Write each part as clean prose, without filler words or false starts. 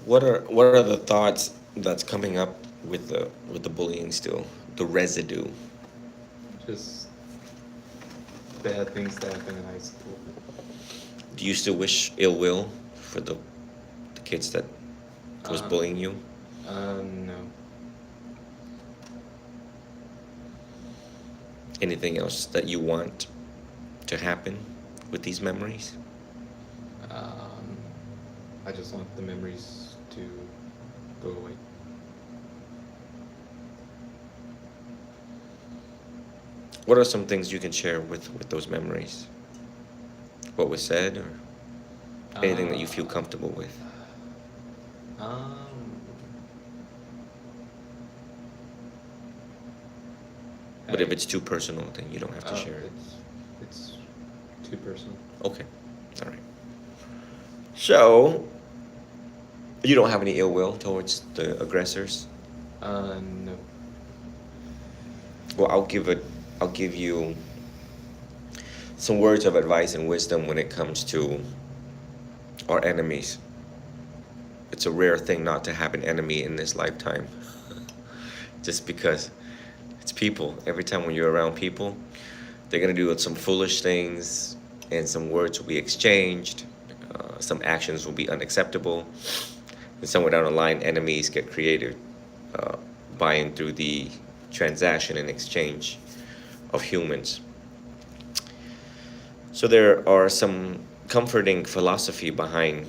What are the thoughts that's coming up with the bullying still? The residue. Just bad things that happen in high school. Do you still wish ill will for the kids that was Uh, bullying you? no. Anything else that you want to happen with these memories? Um, I just want the memories to go away. What are some things you can share with those memories? What was said, or anything that you feel Uh, comfortable with? um, But if I, it's too personal, then you don't have to share it. it's too personal. Okay, all right. So you don't have any ill will towards the aggressors? No. Well, I'll give you some words of advice and wisdom when it comes to our enemies. It's a rare thing not to have an enemy in this lifetime. Just because it's people. Every time when you're around people, they're gonna do some foolish things, and some words will be exchanged. Some actions will be unacceptable, and somewhere down the line, enemies get created uh, by and through the transaction and exchange of humans. So there are some comforting philosophy behind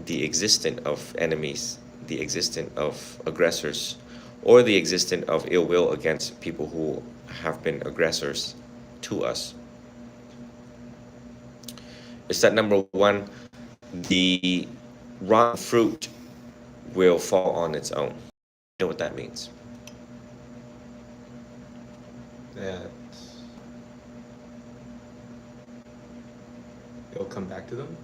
the existence of enemies, the existence of aggressors, or the existence of ill will against people who have been aggressors to us. Is that number one, the rotten fruit will fall on its own. You know what that means? That it'll come back to them.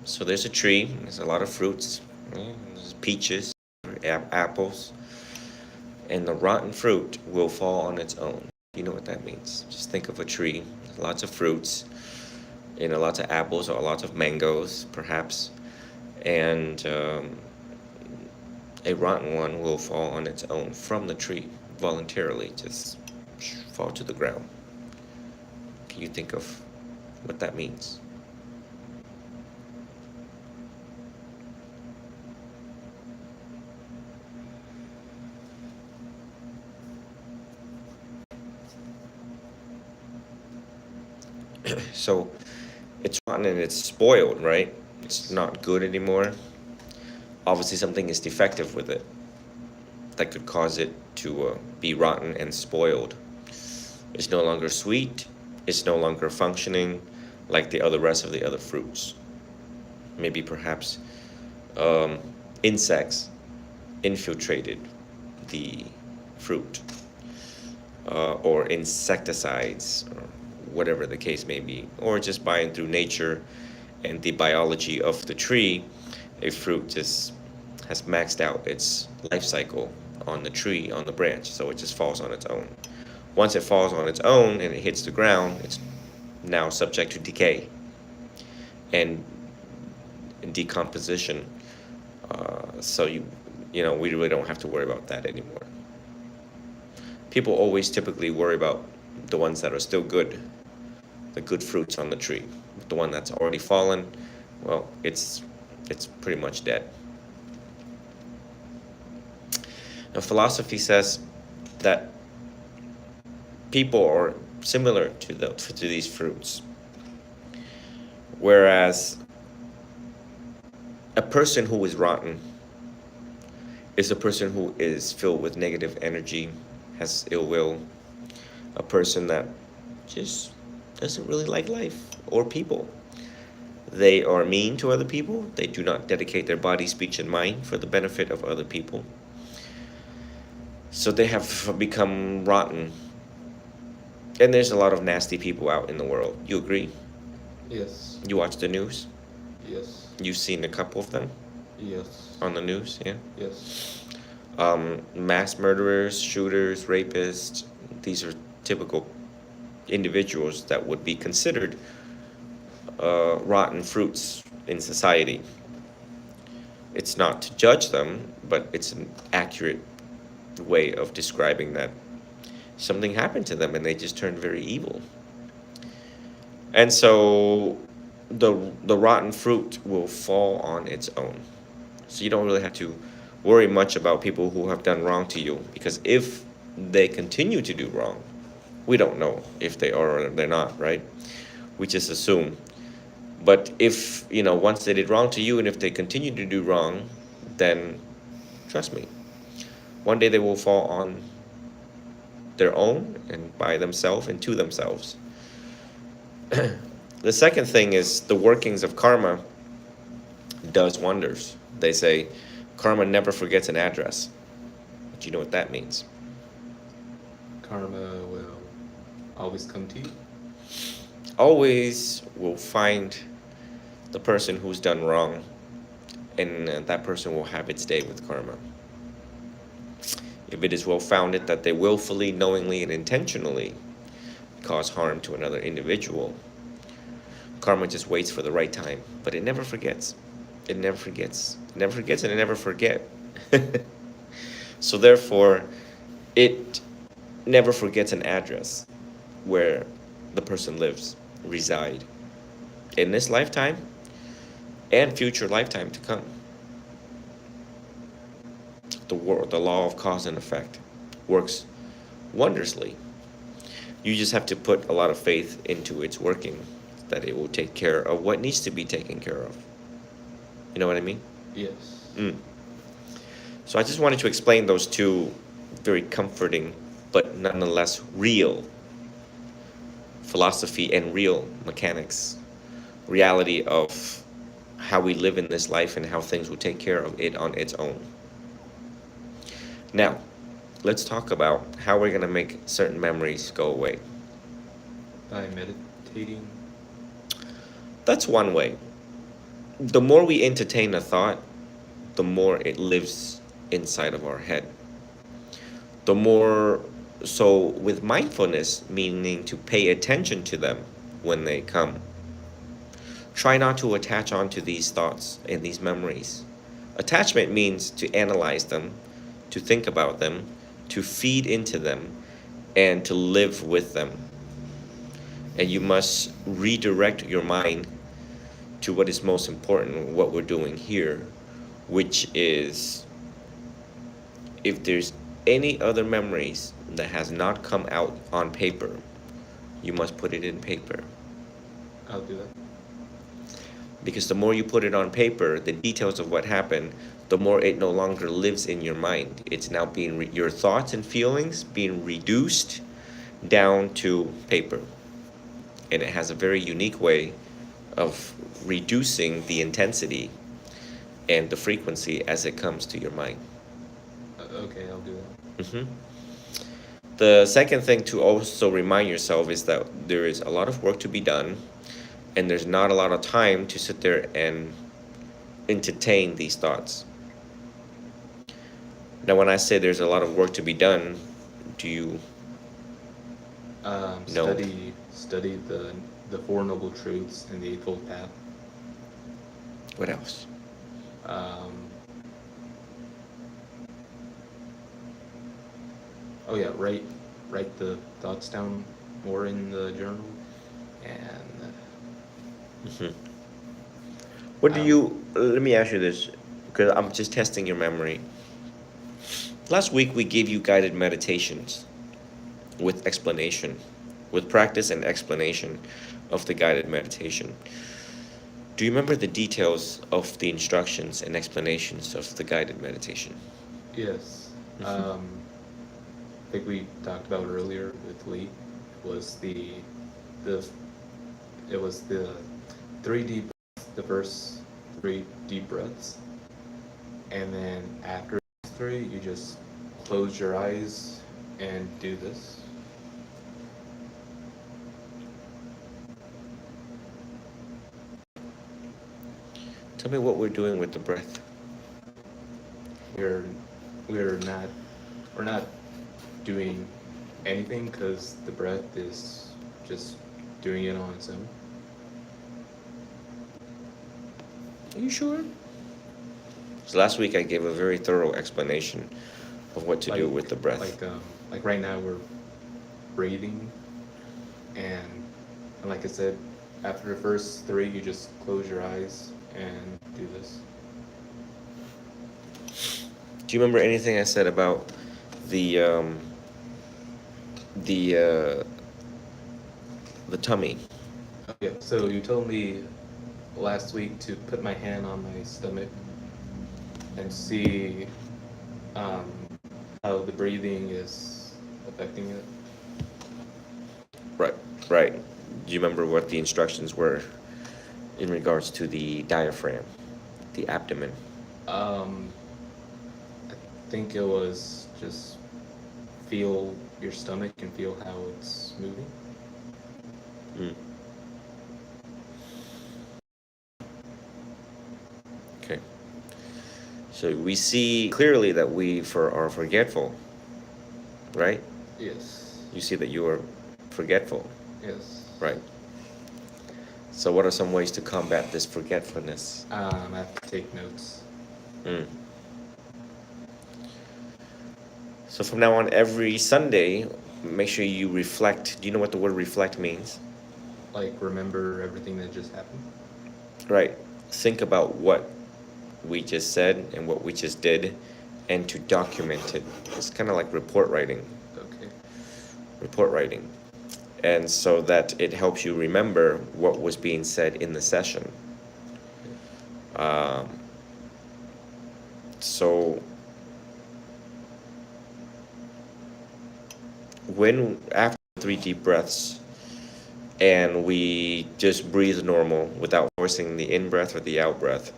So there's a tree, there's a lot of fruits, there's peaches, apples, and the rotten fruit will fall on its own. You know what that means? Just think of a tree, lots of fruits, lots of apples or lots of mangoes, perhaps, and a rotten one will fall on its own from the tree voluntarily, just fall to the ground. Can you think of what that means? So it's rotten and it's spoiled, right? It's not good anymore. Obviously, something is defective with it that could cause it to be rotten and spoiled. It's no longer sweet. It's no longer functioning like the other rest of the other fruits. Maybe perhaps um, insects infiltrated the fruit, or insecticides, or whatever the case may be, or just by and through nature and the biology of the tree, a fruit just has maxed out its life cycle on the tree, on the branch, so it just falls on its own. Once it falls on its own and it hits the ground, it's now subject to decay and decomposition. So we really don't have to worry about that anymore. People always typically worry about the ones that are still good, the good fruits on the tree. The one that's already fallen, well, it's pretty much dead. Now, philosophy says that people are similar to these fruits, whereas a person who is rotten is a person who is filled with negative energy, has ill will, a person that just doesn't really like life or people. They are mean to other people. They do not dedicate their body, speech, and mind for the benefit of other people. So they have become rotten. And there's a lot of nasty people out in the world. You agree? Yes. You watch the news? Yes. You've seen a couple of them Yes. on the news, yeah? Yes. Mass murderers, shooters, rapists, these are typical individuals that would be considered rotten fruits in society. It's not to judge them, but it's an accurate way of describing that something happened to them and they just turned very evil. And so the rotten fruit will fall on its own. So you don't really have to worry much about people who have done wrong to you, because if they continue to do wrong, we don't know if they are or they're not, right? We just assume. But if, once they did wrong to you and if they continue to do wrong, then trust me, one day they will fall on their own and by themselves and to themselves. The second thing is the workings of karma does wonders. They say karma never forgets an address. Do you know what that means? Karma will always come to you. Always will find the person who's done wrong, and that person will have its day with karma. If it is well founded that they willfully, knowingly, and intentionally cause harm to another individual, karma just waits for the right time, but it never forgets. It never forgets. It never forgets, and it never forget. So therefore, it never forgets an address where the person lives, reside, in this lifetime and future lifetime to come. The law of cause and effect works wondrously. You just have to put a lot of faith into its working, that it will take care of what needs to be taken care of. You know what I mean? Yes. So I just wanted to explain those two very comforting but nonetheless real philosophy and real mechanics, reality of how we live in this life and how things will take care of it on its own. Now, let's talk about how we're going to make certain memories go away. By meditating. That's one way. The more we entertain a thought, the more it lives inside of our head. The more, so with mindfulness, meaning to pay attention to them when they come. Try not to attach onto these thoughts and these memories. Attachment means to analyze them, to think about them, to feed into them, and to live with them. And you must redirect your mind to what is most important, what we're doing here, which is, if there's any other memories that has not come out on paper, you must put it in paper. I'll do that. Because the more you put it on paper, the details of what happened, the more it no longer lives in your mind. It's now being your thoughts and feelings being reduced down to paper. And it has a very unique way of reducing the intensity and the frequency as it comes to your mind. Okay, I'll do that. The second thing to also remind yourself is that there is a lot of work to be done, and there's not a lot of time to sit there and entertain these thoughts. Now, when I say there's a lot of work to be done, do you know? Study the Four Noble Truths and the Eightfold Path. What else? Oh yeah, write the thoughts down more in the journal, and What do you, let me ask you this, because I'm just testing your memory. Last week we gave you guided meditations with explanation, with practice and explanation of the guided meditation. Do you remember the details of the instructions and explanations of the guided meditation? yes. I think we talked about earlier with Lee was the 3 deep breaths, the first 3 deep breaths, and then after 3 you just close your eyes and do this. Tell me what we're doing with the breath. We're not doing anything because the breath is just doing it on its own. Are you sure? So last week I gave a very thorough explanation of what to do with the breath. Like right now we're breathing, and like I said, after the first three, you just close your eyes and do this. Do you remember anything I said about the the uh, the tummy? Okay, so you told me last week to put my hand on my stomach and see um, how the breathing is affecting it. Right, right. Do you remember what the instructions were in regards to the diaphragm, the abdomen? Um, I think it was just feel your stomach and feel how it's moving. Mm. Okay. So we see clearly that we are forgetful, right? Yes. You see that you are forgetful, Yes. right? So what are some ways to combat this forgetfulness? I have to take notes. Mm. So from now on, every Sunday, make sure you reflect. Do you know what the word reflect means? Like remember everything that just happened. Right. Think about what we just said and what we just did, and to document it. It's kind of like report writing. Okay. Report writing. And so that it helps you remember what was being said in the session. Um, so when after 3 deep breaths and we just breathe normal without forcing the in breath or the out breath,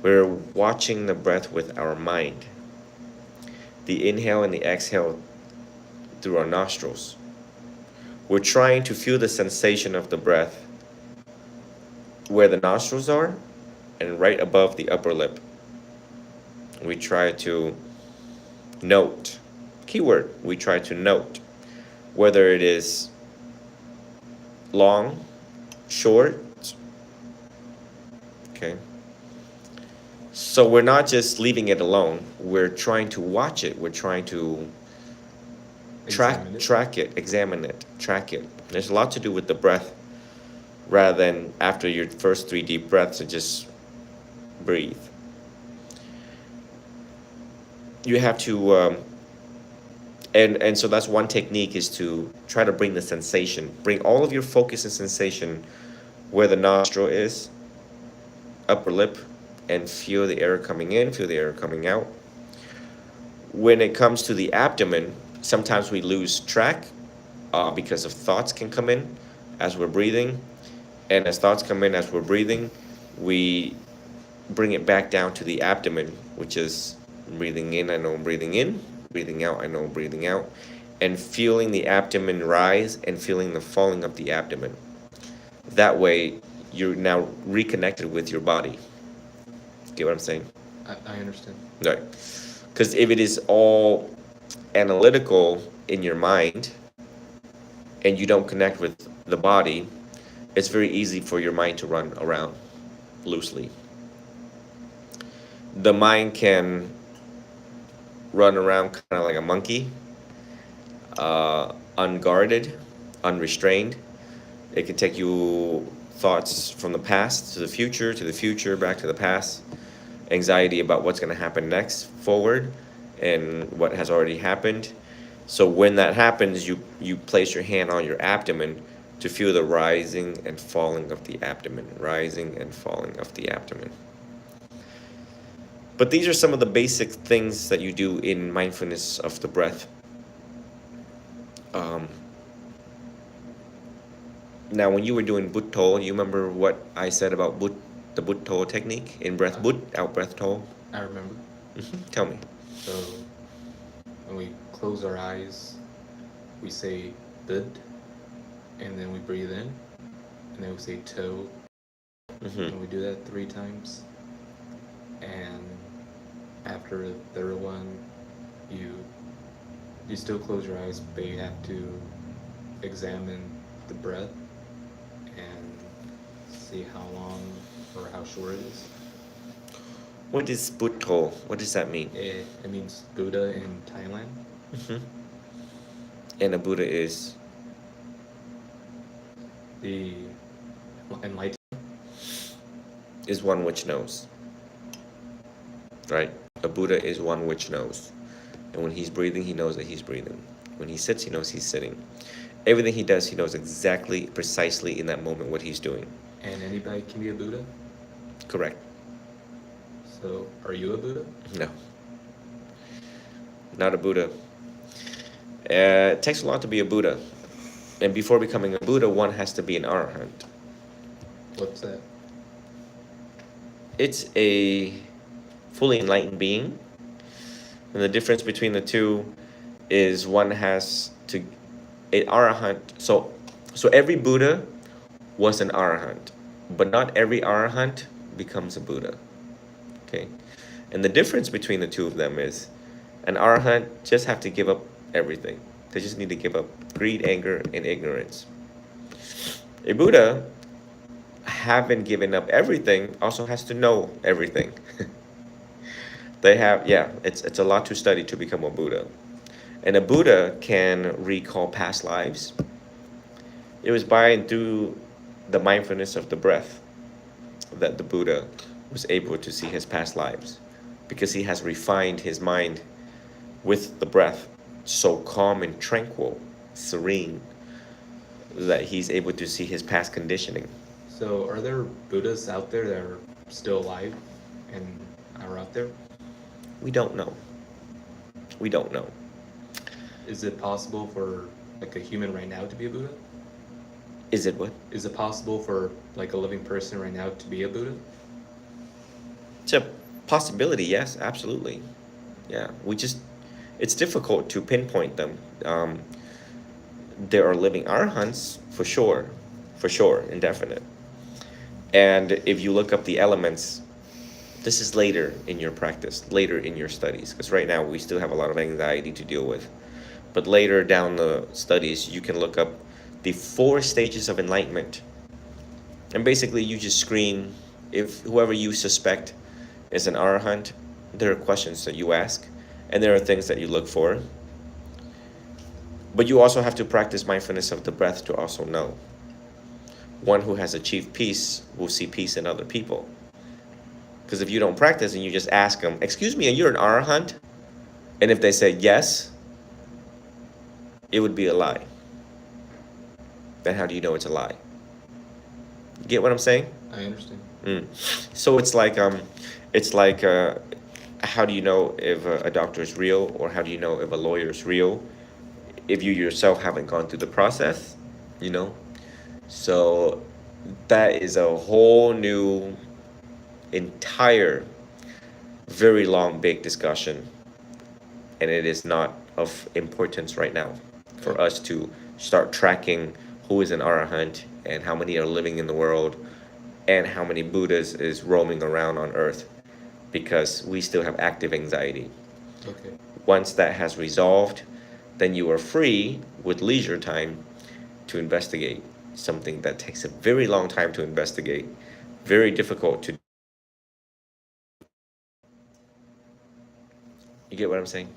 we're watching the breath with our mind. The inhale and the exhale through our nostrils. We're trying to feel the sensation of the breath where the nostrils are and right above the upper lip. We try to note, keyword, we try to note whether it is long, short, okay? So we're not just leaving it alone, we're trying to watch it, we're trying to track it, examine it, track it. There's a lot to do with the breath rather than after your first 3 deep breaths to just breathe. You have to and so that's one technique, is to try to bring the sensation, bring all of your focus and sensation where the nostril is, upper lip, and feel the air coming in, feel the air coming out. When it comes to the abdomen, sometimes we lose track because of thoughts can come in as we're breathing, and as thoughts come in as we're breathing, we bring it back down to the abdomen, which is breathing in, I know I'm breathing in, breathing out, I know I'm breathing out, and feeling the abdomen rise and feeling the falling of the abdomen. That way, you're now reconnected with your body. Get what I'm saying? I understand. Right. Because if it is all analytical in your mind and you don't connect with the body, it's very easy for your mind to run around loosely. The mind can run around kind of like a monkey, unguarded, unrestrained. It can take you thoughts from the past to the future, back to the past. Anxiety about what's going to happen next, forward, and what has already happened. So when that happens, you place your hand on your abdomen to feel the rising and falling of the abdomen, rising and falling of the abdomen. But these are some of the basic things that you do in mindfulness of the breath. Now, when you were doing Butto, you remember what I said about the Butto technique in breath But, out breath To? I remember. Tell me. So when we close our eyes, we say bud, and then we breathe in, and then we say toe, and we do that 3 times. And after the third one, you still close your eyes, but you have to examine the breath and see how long or how short it is. What is Buddho? What does that mean? It means Buddha in Thailand. And a Buddha is The enlightened. one which knows. Right? A Buddha is one which knows. And when he's breathing, he knows that he's breathing. When he sits, he knows he's sitting. Everything he does, he knows exactly, precisely in that moment what he's doing. And anybody can be a Buddha? Correct. So, are you a Buddha? No. Not a Buddha. It takes a lot to be a Buddha. And before becoming a Buddha, one has to be an Arahant. What's that? It's a fully enlightened being. And the difference between the two is one has to, an Arahant, so every Buddha was an Arahant, but not every Arahant becomes a Buddha. Okay? And the difference between the two of them is an Arahant just have to give up everything. They just need to give up greed, anger, and ignorance. A Buddha, having given up everything, also has to know everything. They have, it's a lot to study to become a Buddha. And a Buddha can recall past lives. It was by and through the mindfulness of the breath that the Buddha was able to see his past lives, because he has refined his mind with the breath, so calm and tranquil, serene, that he's able to see his past conditioning. So, are there Buddhas out there that are still alive and are out there? We don't know. We don't know. Is it possible for like a human right now to be a Buddha? Is it what? Is it possible for like a living person right now to be a Buddha? It's a possibility, yes, absolutely. Yeah, it's difficult to pinpoint them. There are living arhants, for sure, indefinite. And if you look up the elements, this is later in your practice, later in your studies, because right now we still have a lot of anxiety to deal with. But later down the studies, you can look up the 4 stages of enlightenment. And basically you just screen, if whoever you suspect is an arahant, there are questions that you ask, and there are things that you look for. But you also have to practice mindfulness of the breath to also know. One who has achieved peace will see peace in other people. Because if you don't practice and you just ask them, excuse me, are you an arahant? And if they say yes, it would be a lie. Then how do you know it's a lie? Get what I'm saying? I understand. So it's like how do you know if a doctor is real, or how do you know if a lawyer is real if you yourself haven't gone through the process, you know? So that is a whole new, entire, very long, big discussion, and it is not of importance right now for us to start tracking who is an arahant and how many are living in the world and how many Buddhas is roaming around on earth, because we still have active anxiety. Okay. Once that has resolved, then you are free with leisure time to investigate something that takes a very long time to investigate, very difficult to. You get what I'm saying?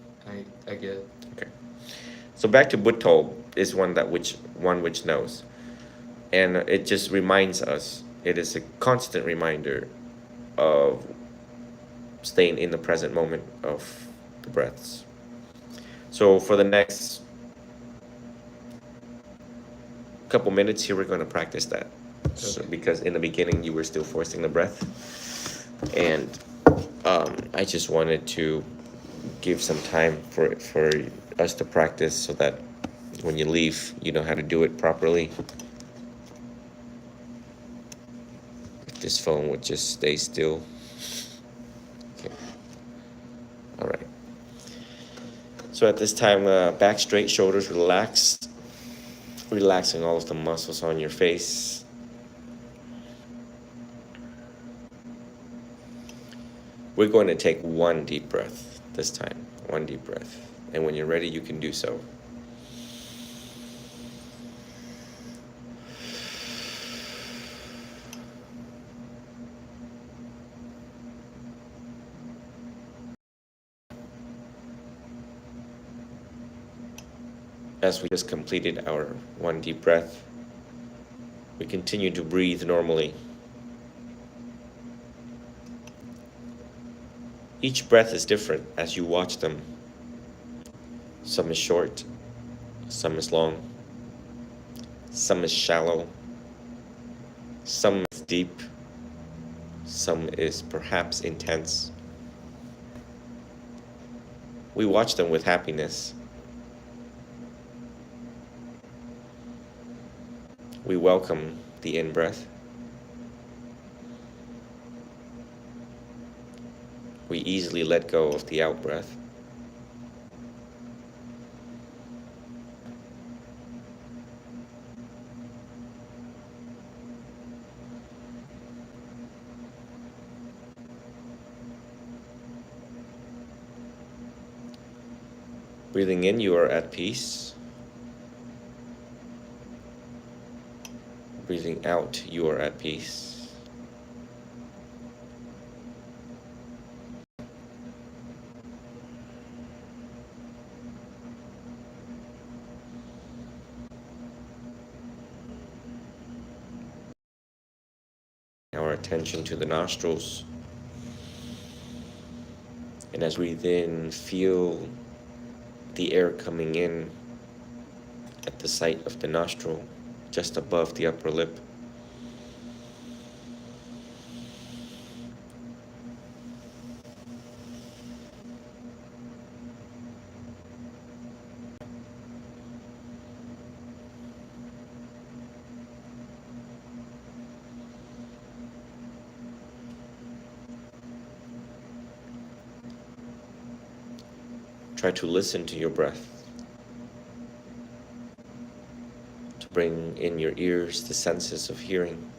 I get it. Okay. So back to Buddho is one which knows. And it just reminds us, it is a constant reminder of staying in the present moment of the breaths. So for the next couple minutes here, we're going to practice that. Okay. So, because in the beginning you were still forcing the breath, and I just wanted to give some time for us to practice, so that when you leave, you know how to do it properly. If this phone would just stay still. Okay. All right. So at this time, back straight, shoulders relaxed, relaxing all of the muscles on your face. We're going to take one deep breath this time, one deep breath. And when you're ready, you can do so. As we just completed our one deep breath, we continue to breathe normally. Each breath is different as you watch them. Some is short, some is long, some is shallow, some is deep, some is perhaps intense. We watch them with happiness. We welcome the in-breath. We easily let go of the out-breath. Breathing in, you are at peace. Breathing out, you are at peace. Our attention to the nostrils. And as we breathe in, feel the air coming in at the site of the nostril, just above the upper lip. Try to listen to your breath, to bring in your ears the senses of hearing.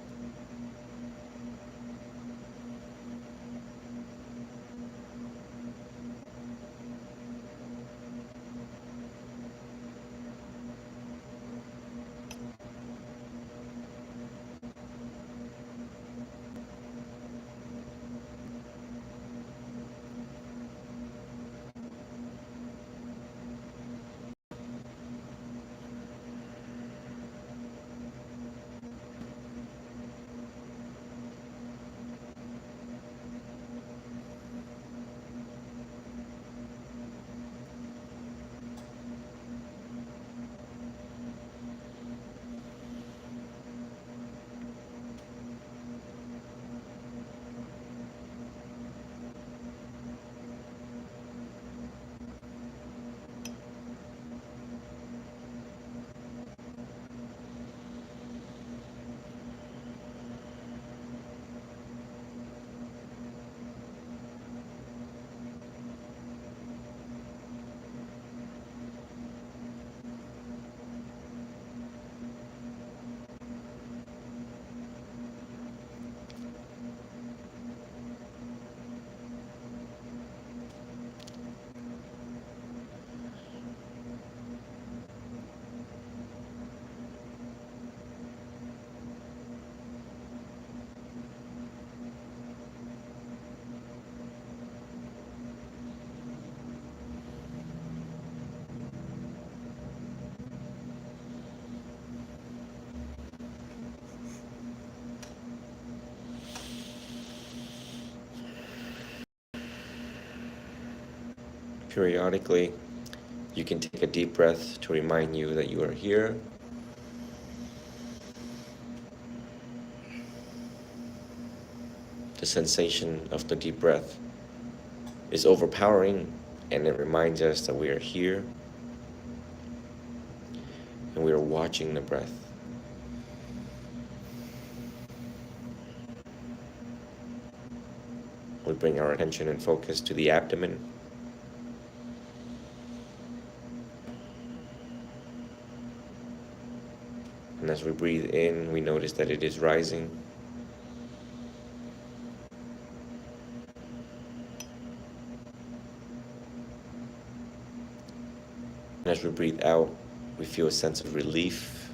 Periodically, you can take a deep breath to remind you that you are here. The sensation of the deep breath is overpowering, and it reminds us that we are here and we are watching the breath. We bring our attention and focus to the abdomen. And as we breathe in, we notice that it is rising. And as we breathe out, we feel a sense of relief.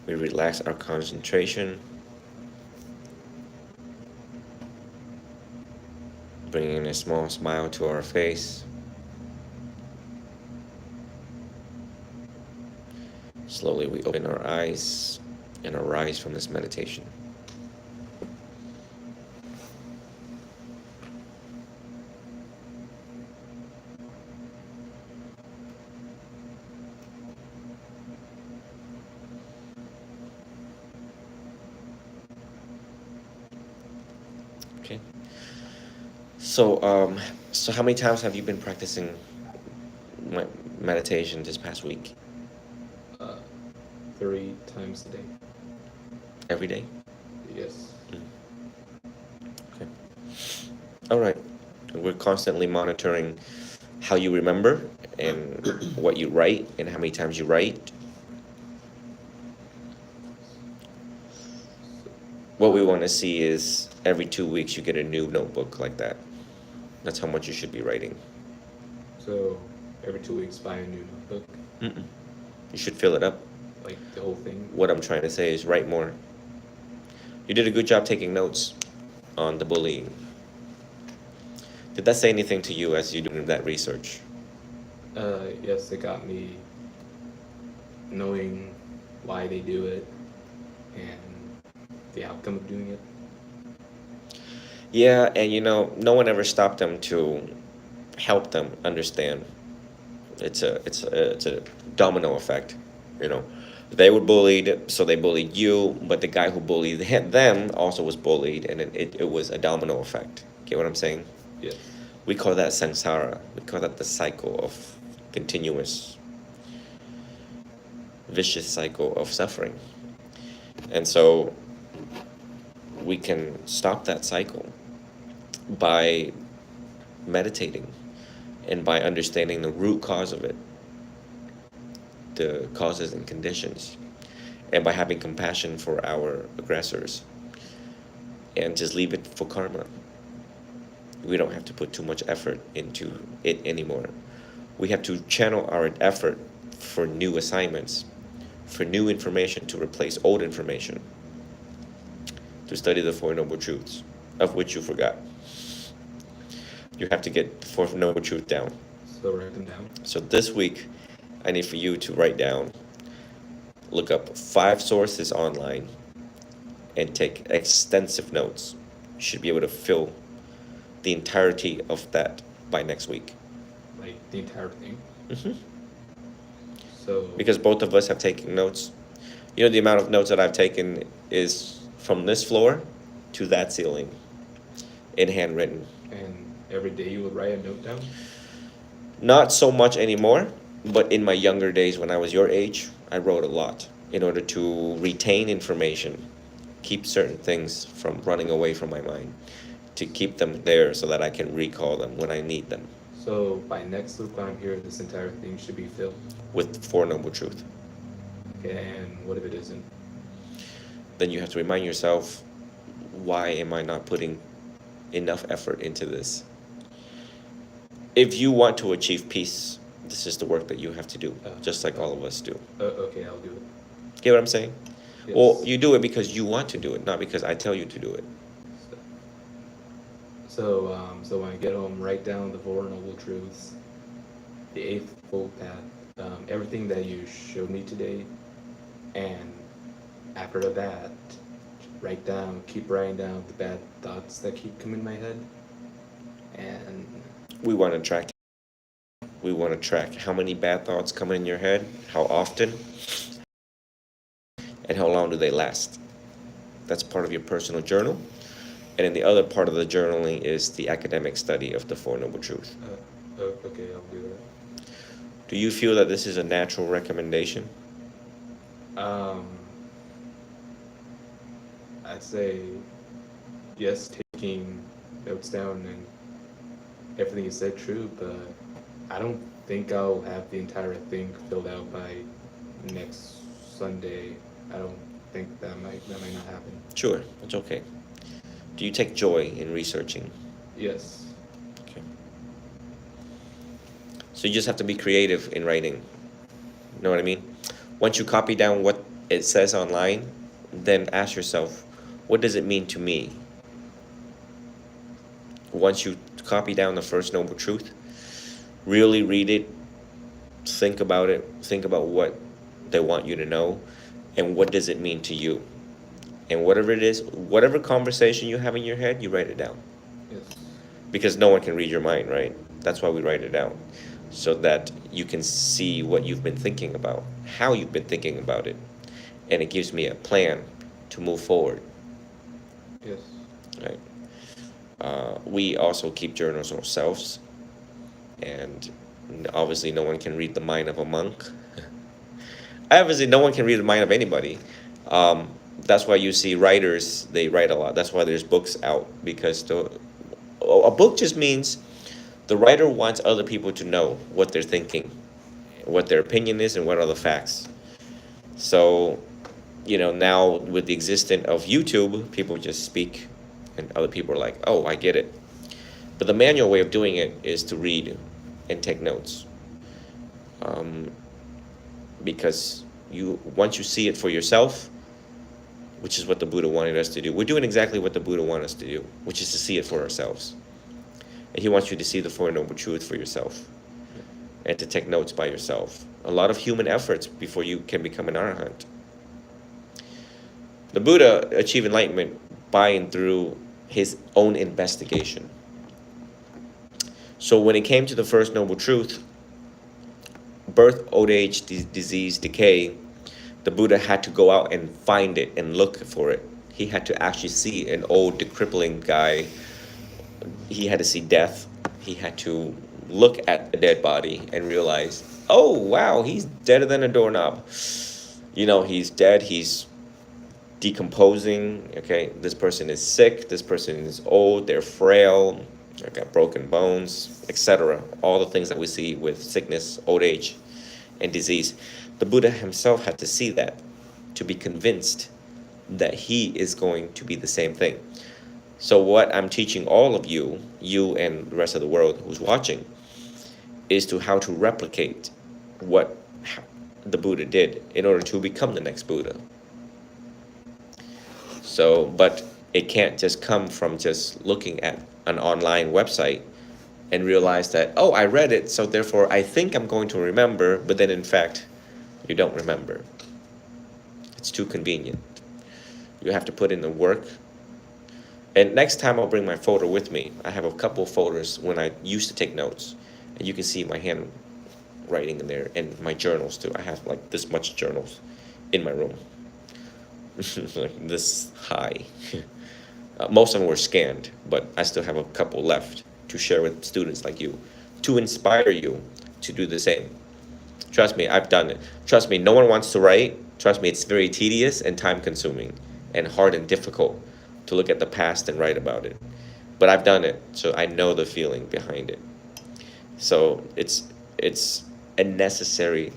We relax our concentration, bringing a small smile to our face. Slowly we open our eyes and arise from this meditation. Okay. So how many times have you been practicing meditation this past week? 3 times a day. Every day? Yes. Okay. All right. We're constantly monitoring how you remember and what you write and how many times you write. What we want to see is every 2 weeks you get a new notebook like that. That's how much you should be writing. So every 2 weeks buy a new notebook, Mm-mm. You should fill it up. like the whole thing. What I'm trying to say is write more. You did a good job taking notes on the bullying. Did that say anything to you as you doing that research? Yes, it got me knowing why they do it and the outcome of doing it. Yeah, and no one ever stopped them to help them understand. It's a domino effect, you know. They were bullied, so they bullied you, but the guy who bullied them also was bullied, and it was a domino effect. Get what I'm saying? Yes. We call that samsara. We call that the cycle of continuous, vicious cycle of suffering. And so we can stop that cycle by meditating and by understanding the root cause of it, the causes and conditions, and by having compassion for our aggressors and just leave it for karma. We don't have to put too much effort into it anymore. We have to channel our effort for new assignments, for new information to replace old information, to study the Four Noble Truths, of which you forgot. You have to get the Four Noble Truths down. So write them down. So this week, I need for you to write down, look up 5 sources online, and take extensive notes. You should be able to fill the entirety of that by next week. Like the entire thing. Mm-hmm. So Because both of us have taken notes. You know, the amount of notes that I've taken is from this floor to that ceiling, in handwritten. and every day you would write a note down. Not so much anymore, but in my younger days when I was your age, I wrote a lot in order to retain information, keep certain things from running away from my mind, to keep them there so that I can recall them when I need them, So by next week when I'm here, this entire thing should be filled. with Four Noble Truth. Okay, and what if it isn't? Then you have to remind yourself, why am I not putting enough effort into this? If you want to achieve peace, this is the work that you have to do, just like all of us do. Okay, I'll do it. Get what I'm saying? Yes. Well, you do it because you want to do it, not because I tell you to do it. So when I get home, write down the Four Noble Truths, the Eightfold Path, everything that you showed me today, and after that, keep writing down the bad thoughts that keep coming in my head, and We want to track. We want to track how many bad thoughts come in your head, how often, and how long do they last. That's part of your personal journal. And then the other part of the journaling is the academic study of the Four Noble Truths. okay, I'll do that. Do you feel that this is a natural recommendation? I'd say yes, taking notes down and everything you said true, but I don't think I'll have the entire thing filled out by next Sunday. I don't think that might not happen. Sure, it's okay. Do you take joy in researching? Yes. Okay. So you just have to be creative in writing. You know what I mean? Once you copy down what it says online, then ask yourself, what does it mean to me? Once you copy down the First Noble Truth, really read it, think about it, think about what they want you to know, and what does it mean to you. And whatever it is, whatever conversation you have in your head, you write it down. Yes. Because no one can read your mind, right? That's why we write it down. So that you can see what you've been thinking about, how you've been thinking about it. And it gives me a plan to move forward. Yes. Right. We also keep journals ourselves. And obviously no one can read the mind of a monk. Obviously no one can read the mind of anybody. That's why you see writers, they write a lot. That's why there's books out, because a book just means the writer wants other people to know what they're thinking, what their opinion is, and what are the facts. So, now with the existence of YouTube, people just speak, and other people are like, oh, I get it. But the manual way of doing it is to read and take notes. Because once you see it for yourself, which is what the Buddha wanted us to do. We're doing exactly what the Buddha wanted us to do, which is to see it for ourselves. And he wants you to see the Four Noble Truths for yourself and to take notes by yourself. A lot of human efforts before you can become an arahant. The Buddha achieved enlightenment by and through his own investigation. So when it came to the First Noble Truth, birth, old age, disease, decay, the Buddha had to go out and find it and look for it. He had to actually see an old, crippling guy. He had to see death. He had to look at a dead body and realize, oh, wow, he's deader than a doorknob. He's dead. He's decomposing. Okay, this person is sick. This person is old. They're frail. They've got broken bones, etc. All the things that we see with sickness, old age, and disease. The Buddha himself had to see that to be convinced that he is going to be the same thing. So what I'm teaching all of you and the rest of the world who's watching, is to how to replicate what the Buddha did in order to become the next Buddha. So, but it can't just come from just looking at an online website and realize that, oh, I read it, so therefore I think I'm going to remember, but then in fact, you don't remember. It's too convenient. You have to put in the work. And next time I'll bring my folder with me. I have a couple of folders when I used to take notes. And you can see my handwriting in there, and my journals too. I have like this much journals in my room. Like this high. Most of them were scanned, but I still have a couple left to share with students like you, to inspire you to do the same. Trust me, I've done it. Trust me, no one wants to write. Trust me, it's very tedious and time-consuming and hard and difficult to look at the past and write about it. But I've done it, so I know the feeling behind it. So it's a necessary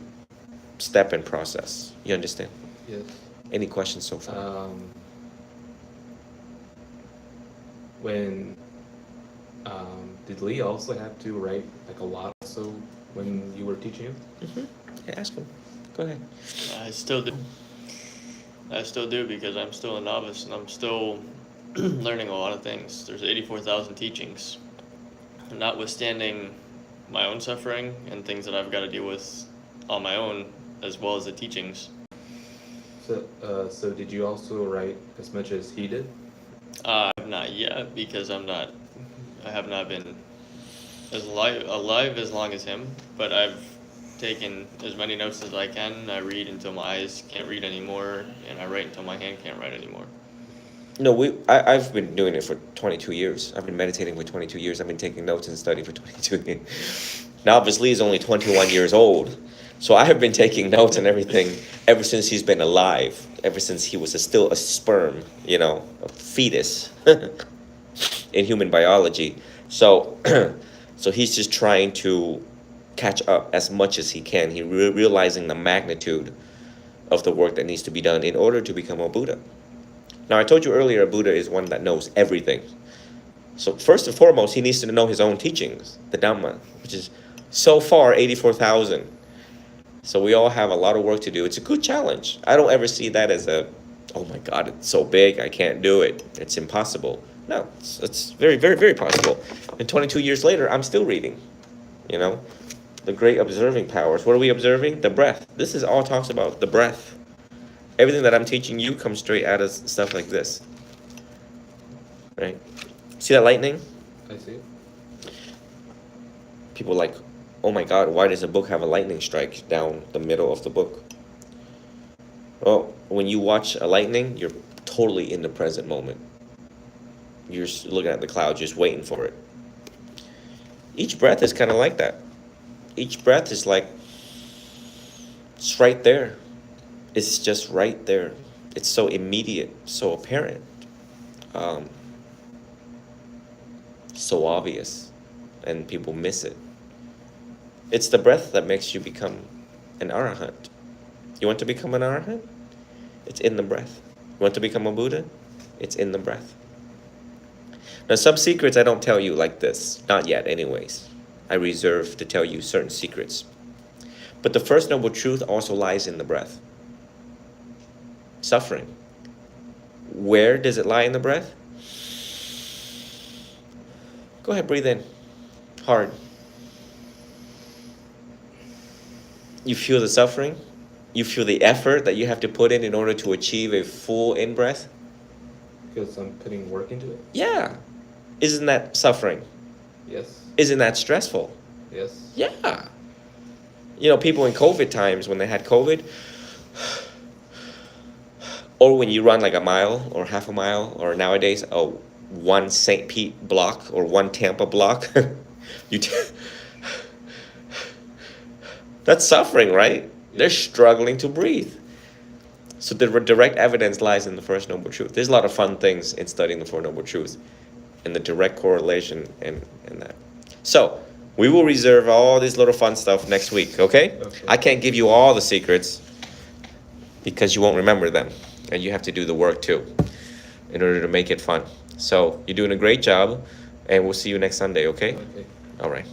step and process. You understand? Yes. Any questions so far? Did Lee also have to write like a lot also when you were teaching him? Mm-hmm. Yeah, ask him. Go ahead. I still do. I still do because I'm still a novice and I'm still learning a lot of things. There's 84,000 teachings. Notwithstanding my own suffering and things that I've got to deal with on my own, as well as the teachings. So did you also write as much as he did? Not yet, because I have not been alive as long as him, but I've taken as many notes as I can. I read until my eyes can't read anymore, and I write until my hand can't write anymore. No, I've been doing it for 22 years. I've been meditating for 22 years. I've been taking notes and studying for 22 years. Now, obviously, he's only 21 years old. So I have been taking notes and everything ever since he's been alive, ever since he was still a sperm, a fetus in human biology. So so he's just trying to catch up as much as he can. He's realizing the magnitude of the work that needs to be done in order to become a Buddha. Now, I told you earlier, a Buddha is one that knows everything. So first and foremost, he needs to know his own teachings, the Dhamma, which is so far 84,000. So we all have a lot of work to do. It's a good challenge. I don't ever see that as a, oh my God, it's so big, I can't do it. It's impossible. No, it's very, very, very possible. And 22 years later, I'm still reading. You know, the great observing powers. What are we observing? The breath. This is all talks about the breath. Everything that I'm teaching you comes straight out of stuff like this. Right? See that lightning? I see it. People like, oh my God, why does a book have a lightning strike down the middle of the book? Well, when you watch a lightning, you're totally in the present moment. You're looking at the clouds, just waiting for it. Each breath is kind of like that. Each breath is like, it's right there. It's just right there. It's so immediate, so apparent, so obvious, and people miss it. It's the breath that makes you become an arahant. You want to become an arahant? It's in the breath. You want to become a Buddha? It's in the breath. Now, some secrets I don't tell you like this. Not yet, anyways. I reserve to tell you certain secrets. But the first noble truth also lies in the breath. Suffering. Where does it lie in the breath? Go ahead, breathe in. Hard. You feel the suffering? You feel the effort that you have to put in order to achieve a full in-breath? Because I'm putting work into it? Yeah. Isn't that suffering? Yes. Isn't that stressful? Yes. Yeah. You know, people in COVID times, when they had COVID, or when you run like a mile or half a mile, or nowadays, one St. Pete block or one Tampa block, that's suffering, right? They're struggling to breathe. So the direct evidence lies in the First Noble Truth. There's a lot of fun things in studying the Four Noble Truths and the direct correlation in that. So we will reserve all this little fun stuff next week, okay? I can't give you all the secrets because you won't remember them. And you have to do the work too in order to make it fun. So you're doing a great job, and we'll see you next Sunday, okay? Okay. All right.